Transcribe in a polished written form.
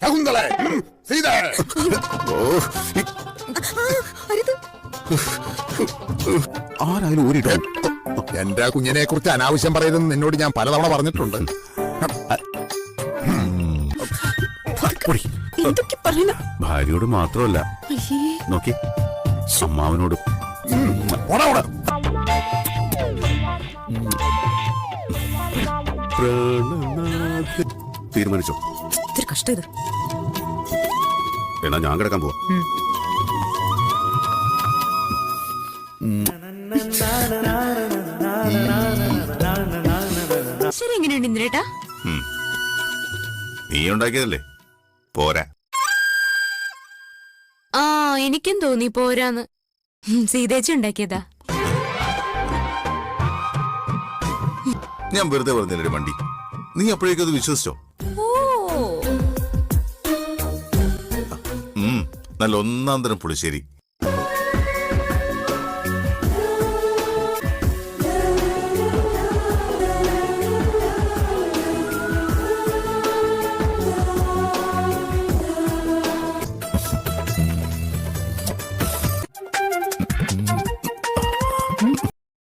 ശകുന്തളെ, സീത. ആരായാലും ഊരിട്ടോ. എന്റെ കുഞ്ഞിനെ കുറിച്ച് അനാവശ്യം പറയരുതെന്ന് നിന്നോട് ഞാൻ പലതവണ പറഞ്ഞിട്ടുണ്ട്. ഭാര്യയോട് മാത്രമല്ല, നോക്കി അമ്മാവനോട്. തീരുമാനിച്ചോ? കഷ്ടം ഇത്. എന്നാ ഞാൻ കിടക്കാൻ പോവാ. ശരി, എങ്ങനെയുണ്ട് ഇന്ദ്രേട്ടാ? നീ ഉണ്ടാക്കിയതല്ലേ, പോരാ. ആ, എനിക്കും തോന്നി പോരാന്ന്. സീതേച്ചി ഉണ്ടാക്കിയതാ. ഞാൻ വെറുതെ പറഞ്ഞില്ലേ വണ്ടി, നീ അപ്പോഴേക്കും അത് വിശ്വസിച്ചോ? നല്ല ഒന്നാം തരം പുളിശ്ശേരി,